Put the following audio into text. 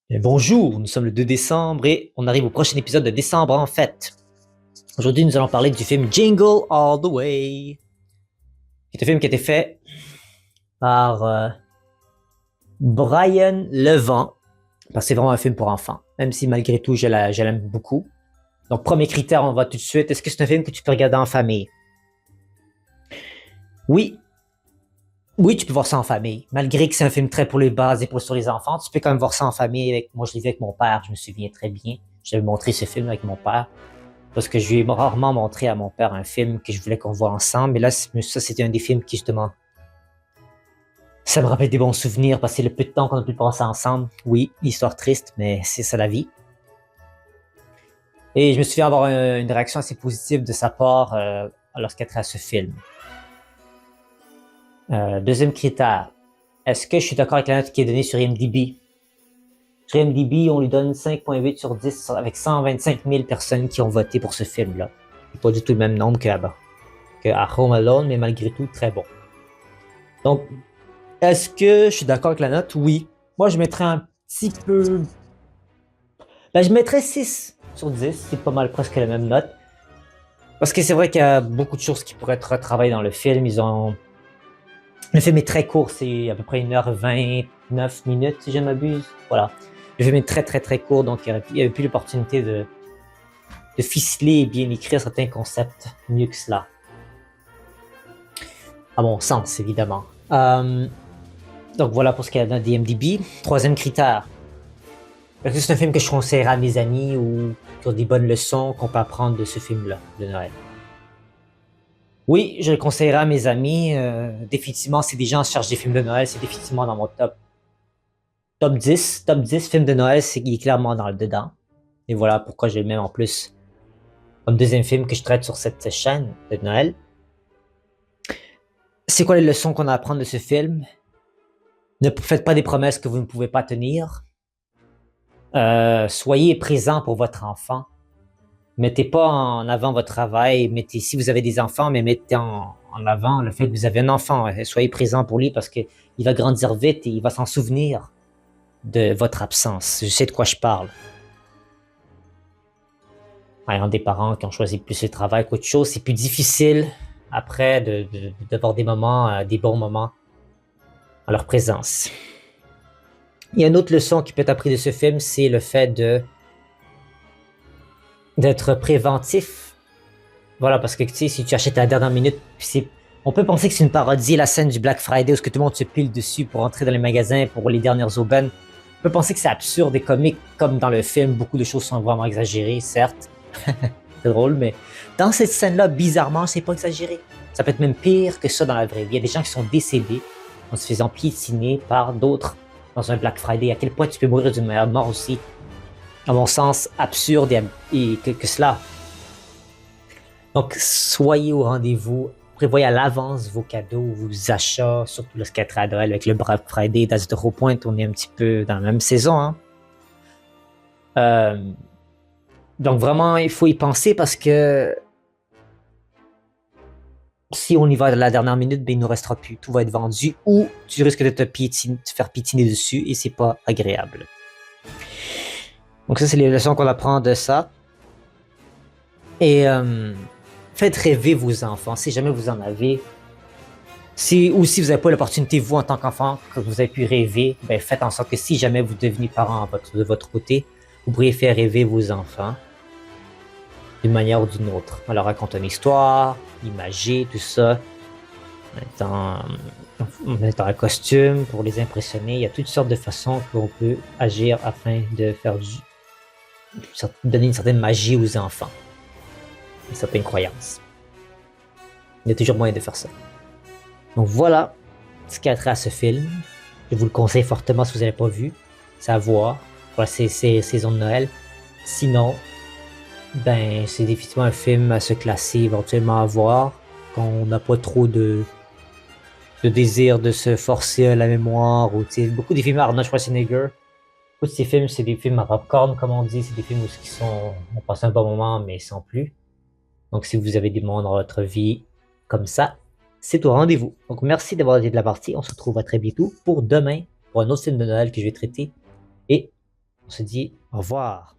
Et bonjour, nous sommes le 2 décembre et on arrive au prochain épisode de décembre en fait. Aujourd'hui, nous allons parler du film Jingle All the Way, qui est un film qui a été fait par Brian Levent, parce que c'est vraiment un film pour enfants, même si malgré tout, je l'aime beaucoup. Donc, premier critère, on va tout de suite. Est-ce que c'est un film que tu peux regarder en famille? Oui. Oui, tu peux voir ça en famille. Malgré que c'est un film très pour les bases et pour sur les enfants, tu peux quand même voir ça en famille. Moi, je l'ai vu avec mon père, je me souviens très bien. J'avais montré ce film avec mon père. Parce que je lui ai rarement montré à mon père un film que je voulais qu'on voit ensemble. Mais là, ça, c'était un des films qui, justement, ça me rappelle des bons souvenirs parce que c'est le peu de temps qu'on a pu passer ensemble. Oui, histoire triste, mais c'est ça la vie. Et je me souviens avoir une réaction assez positive de sa part lorsqu'elle traite ce film. Deuxième critère. Est-ce que je suis d'accord avec la note qui est donnée sur IMDb? Sur IMDb, on lui donne 5.8 sur 10 avec 125 000 personnes qui ont voté pour ce film-là. Pas du tout le même nombre qu'à Home Alone, mais malgré tout, très bon. Donc, est-ce que je suis d'accord avec la note? Oui. Moi, je mettrais un petit peu... je mettrais 6 sur 10. C'est pas mal presque la même note. Parce que c'est vrai qu'il y a beaucoup de choses qui pourraient être retravaillées dans le film. Le film est très court, c'est à peu près 1h29 minutes, si je ne m'abuse. Voilà. Le film est très, très, très court, donc il y avait plus l'opportunité de ficeler et bien écrire certains concepts mieux que cela. À mon sens, évidemment. Donc voilà pour ce qu'il y a dans DMDB. Troisième critère. Est-ce que c'est un film que je conseillerais à mes amis ou qui ont des bonnes leçons qu'on peut apprendre de ce film-là, de Noël? Oui, je le conseillerais à mes amis. Définitivement, si des gens cherchent des films de Noël, c'est définitivement dans mon top 10. Top 10 films de Noël, il est clairement dans le dedans. Et voilà pourquoi je le mets en plus comme deuxième film que je traite sur cette chaîne de Noël. C'est quoi les leçons qu'on a à apprendre de ce film? Ne faites pas des promesses que vous ne pouvez pas tenir. Soyez présent pour votre enfant. Mettez pas en avant votre travail. Si vous avez des enfants, mais mettez en avant le fait que vous avez un enfant. Soyez présent pour lui parce qu'il va grandir vite et il va s'en souvenir de votre absence. Je sais de quoi je parle. Ayant des parents qui ont choisi plus le travail qu'autre chose, c'est plus difficile après d'avoir des moments, des bons moments en leur présence. Il y a une autre leçon qui peut être apprise de ce film, c'est le fait d'être préventif. Voilà, parce que tu sais, si tu achètes à la dernière minute, on peut penser que c'est une parodie, la scène du Black Friday où tout le monde se pile dessus pour entrer dans les magasins pour les dernières aubaines. On peut penser que c'est absurde et comique comme dans le film. Beaucoup de choses sont vraiment exagérées, certes. C'est drôle, mais dans cette scène-là, bizarrement, c'est pas exagéré. Ça peut être même pire que ça dans la vraie vie. Il y a des gens qui sont décédés en se faisant piétiner par d'autres dans un Black Friday. À quel point tu peux mourir d'une meilleure mort aussi, à mon sens, absurde et que cela. Donc, soyez au rendez-vous. Prévoyez à l'avance vos cadeaux, vos achats, surtout lorsqu'il y a Noël avec le Black Friday. Dans Zero Point, on est un petit peu dans la même saison. Hein? Donc vraiment, il faut y penser parce que si on y va à la dernière minute, ben, il ne restera plus. Tout va être vendu ou tu risques de te faire piétiner dessus et c'est pas agréable. Donc ça, c'est les leçons qu'on apprend de ça. Et faites rêver vos enfants si jamais vous en avez. Ou si vous n'avez pas l'opportunité, vous, en tant qu'enfant, que vous avez pu rêver, ben, faites en sorte que si jamais vous devenez parent de votre côté, vous pourriez faire rêver vos enfants d'une manière ou d'une autre. On leur raconte une histoire, imager, tout ça. En mettant un costume pour les impressionner. Il y a toutes sortes de façons qu'on peut agir afin de donner une certaine magie aux enfants. Une certaine croyance. Il y a toujours moyen de faire ça. Donc voilà ce qui a trait à ce film. Je vous le conseille fortement si vous n'avez pas vu. C'est à voir pour ces saisons de Noël. Sinon, ben c'est définitivement un film à se classer, éventuellement à voir, quand on n'a pas trop de désir de se forcer à la mémoire. Ou, beaucoup des films Arnold Schwarzenegger, beaucoup de ces films, c'est des films à popcorn, comme on dit. C'est des films où on passe un bon moment, mais sans plus. Donc si vous avez des moments dans votre vie comme ça, c'est au rendez-vous. Donc merci d'avoir été de la partie. On se retrouve à très bientôt pour demain, pour un autre film de Noël que je vais traiter. Et On se dit au revoir.